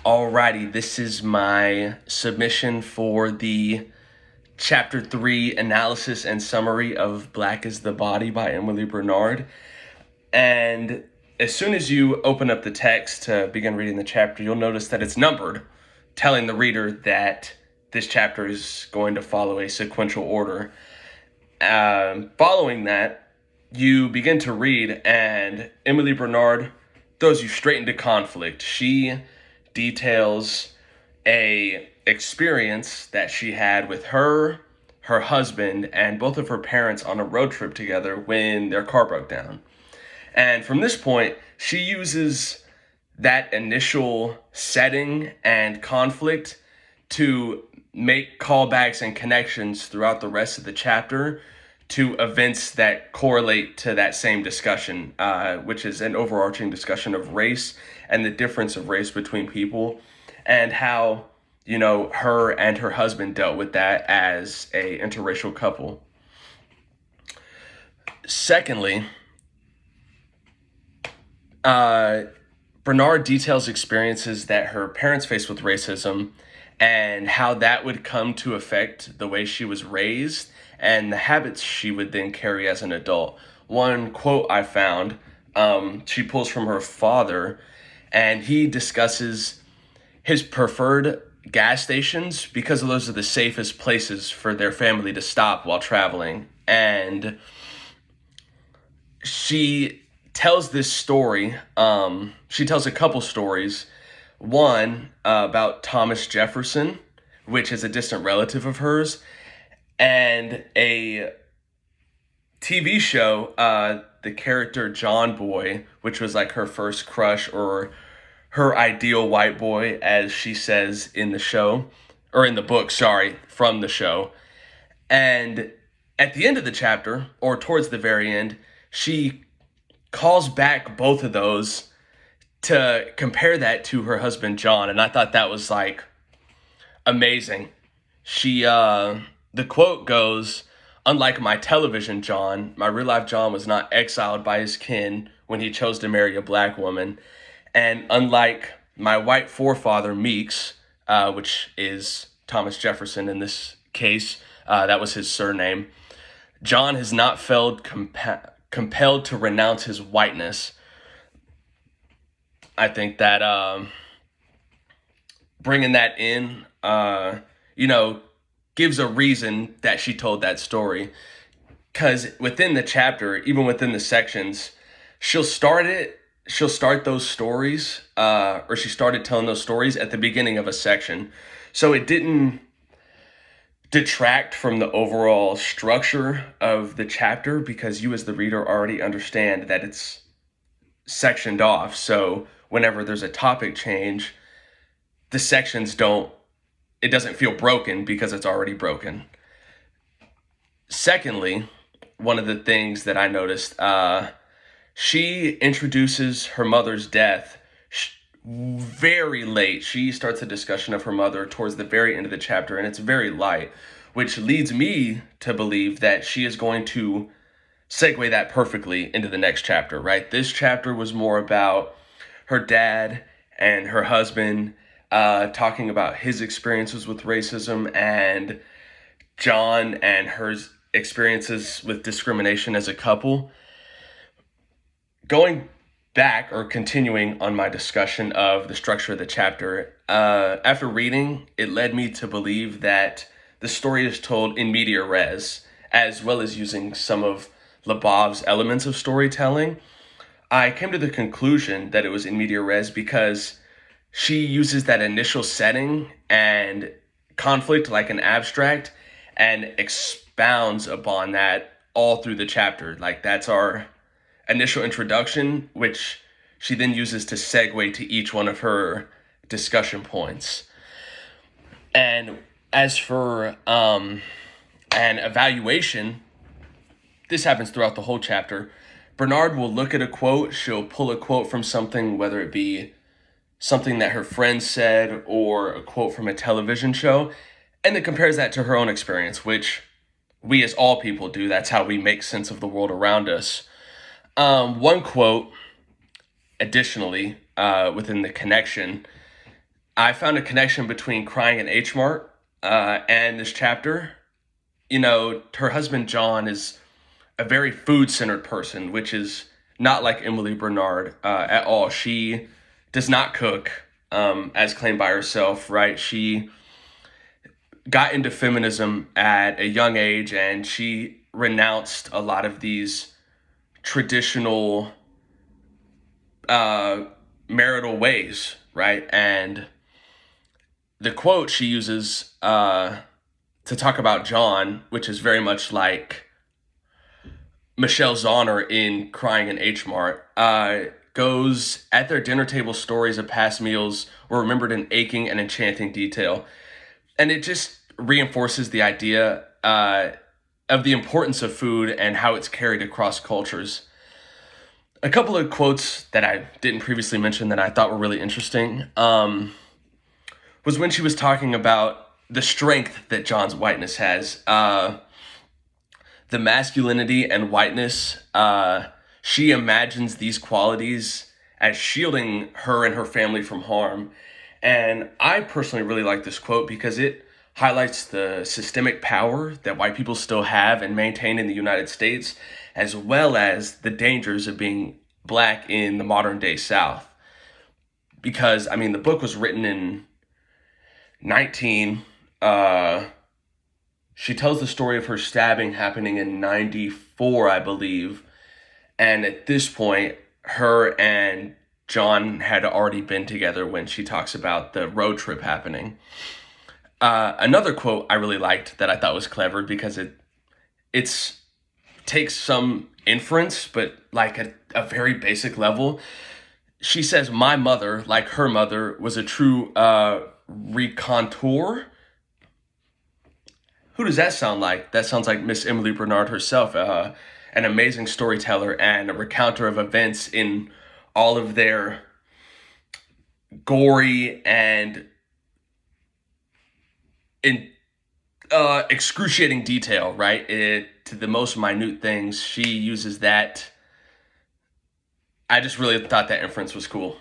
Alrighty, this is my submission for the Chapter 3 analysis and summary of Black is the Body by Emily Bernard. And as soon as you open up the text to begin reading the chapter, you'll notice that it's numbered, telling the reader that this chapter is going to follow a sequential order. Following that, you begin to read, and Emily Bernard throws you straight into conflict. She details a experience that she had with her husband, and both of her parents on a road trip together when their car broke down. And from this point, she uses that initial setting and conflict to make callbacks and connections throughout the rest of the chapter to events that correlate to that same discussion, which is an overarching discussion of race and the difference of race between people, and how, her and her husband dealt with that as a interracial couple. Secondly, Bernard details experiences that her parents faced with racism and how that would come to affect the way she was raised and the habits she would then carry as an adult. One quote I found, she pulls from her father, and he discusses his preferred gas stations because those are the safest places for their family to stop while traveling. And she tells this story. She tells a couple stories. One about Thomas Jefferson, which is a distant relative of hers, and a TV show, the character John Boy, which was like her first crush or her ideal white boy, as she says in the show, or in the book, sorry, from the show. And at the end of the chapter, or towards the very end, she calls back both of those to compare that to her husband John, and I thought that was like amazing. The quote goes, "Unlike my television John, my real life John was not exiled by his kin when he chose to marry a black woman, and unlike my white forefather Meeks, which is Thomas Jefferson in this case, that was his surname, John has not felt compelled to renounce his whiteness." I think that bringing that in, gives a reason that she told that story. Because within the chapter, even within the sections, she'll start those stories, or she started telling those stories at the beginning of a section. So it didn't detract from the overall structure of the chapter because you as the reader already understand that it's sectioned off. So whenever there's a topic change, the sections it doesn't feel broken because it's already broken. Secondly, one of the things that I noticed, she introduces her mother's death very late. She starts a discussion of her mother towards the very end of the chapter, and it's very light, which leads me to believe that she is going to segue that perfectly into the next chapter, right? This chapter was more about her dad and her husband talking about his experiences with racism, and John and her experiences with discrimination as a couple. Going back or continuing on my discussion of the structure of the chapter, after reading, it led me to believe that the story is told in media res, as well as using some of Lebov's elements of storytelling. I came to the conclusion that it was in media res because she uses that initial setting and conflict like an abstract and expounds upon that all through the chapter. Like, that's our initial introduction, which she then uses to segue to each one of her discussion points. And as for an evaluation, this happens throughout the whole chapter. Bernard will look at a quote, she'll pull a quote from something, whether it be something that her friend said or a quote from a television show, and then compares that to her own experience, which we as all people do. That's how we make sense of the world around us. One quote, additionally, within the connection, I found a connection between crying in H Mart and this chapter. You know, her husband John is a very food centered person, which is not like Emily Bernard at all. She does not cook, as claimed by herself, right? She got into feminism at a young age, and she renounced a lot of these traditional uh, marital ways, right? And the quote she uses to talk about John, which is very much like Michelle Zauner in Crying in H Mart, goes, "At their dinner table, stories of past meals were remembered in aching and enchanting detail." And it just reinforces the idea of the importance of food and how it's carried across cultures. A couple of quotes that I didn't previously mention that I thought were really interesting was when she was talking about the strength that John's whiteness has. The masculinity and whiteness, she imagines these qualities as shielding her and her family from harm. And I personally really like this quote because it highlights the systemic power that white people still have and maintain in the United States, as well as the dangers of being black in the modern day South. Because, I mean, the book was written in 19, she tells the story of her stabbing happening in 94, I believe. And at this point, her and John had already been together when she talks about the road trip happening. Another quote I really liked that I thought was clever because it's takes some inference, but like a very basic level. She says, "My mother, like her mother, was a true raconteur." Who does that sound like? That sounds like Miss Emily Bernard herself, an amazing storyteller and a recounter of events in all of their gory and in excruciating detail, right? To the most minute things, she uses that. I just really thought that inference was cool.